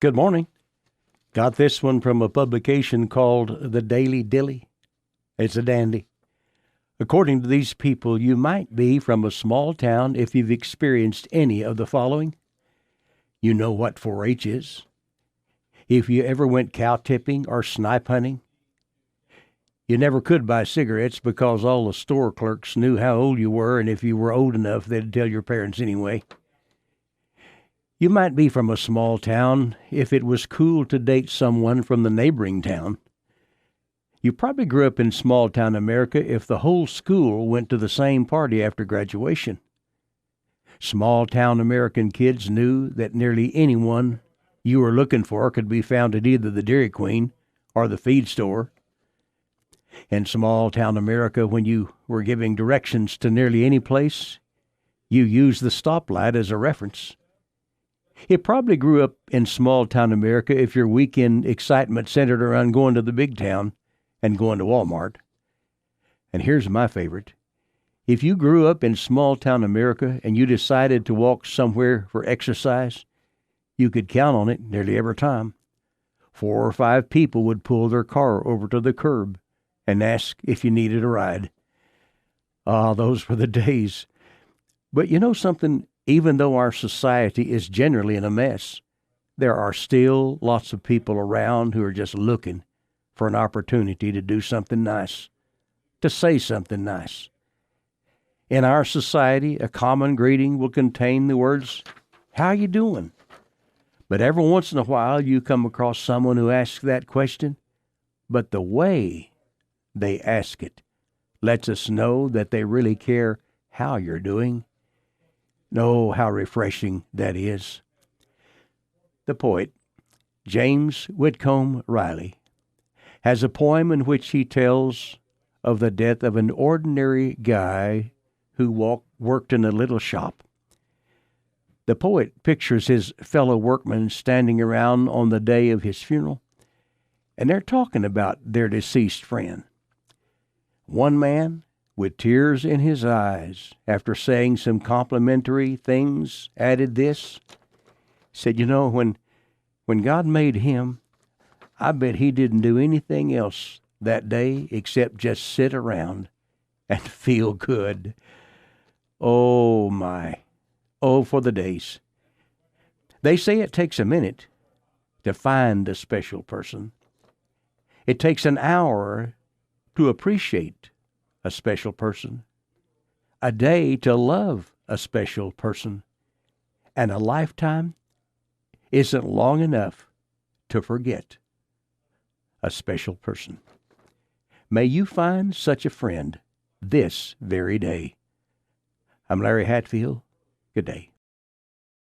Good morning. Got this one from a publication called The Daily Dilly. It's a dandy. According to these people, you might be from a small town if you've experienced any of the following. You know what 4-H is. If you ever went cow tipping or snipe hunting. You never could buy cigarettes because all the store clerks knew how old you were, and if you were old enough, they'd tell your parents anyway. You might be from a small town if it was cool to date someone from the neighboring town. You probably grew up in small-town America if the whole school went to the same party after graduation. Small-town American kids knew that nearly anyone you were looking for could be found at either the Dairy Queen or the feed store. In small-town America, when you were giving directions to nearly any place, you used the stoplight as a reference. You probably grew up in small-town America if your weekend excitement centered around going to the big town and going to Walmart. And here's my favorite. If you grew up in small-town America and you decided to walk somewhere for exercise, you could count on it nearly every time. 4 or 5 people would pull their car over to the curb and ask if you needed a ride. Ah, those were the days. But you know something? Even though our society is generally in a mess, there are still lots of people around who are just looking for an opportunity to do something nice, to say something nice. In our society, a common greeting will contain the words, "How you doing?" But every once in a while you come across someone who asks that question, but the way they ask it lets us know that they really care how you're doing. Oh, how refreshing that is. The poet, James Whitcomb Riley, has a poem in which he tells of the death of an ordinary guy who worked in a little shop. The poet pictures his fellow workmen standing around on the day of his funeral, and they're talking about their deceased friend. One man, with tears in his eyes, after saying some complimentary things, added this. Said, when God made him, I bet he didn't do anything else that day except just sit around and feel good. Oh, my. Oh, for the days. They say it takes a minute to find a special person. It takes an hour to appreciate a special person, a day to love a special person, and a lifetime isn't long enough to forget a special person. May you find such a friend this very day. I'm Larry Hatfield. Good day.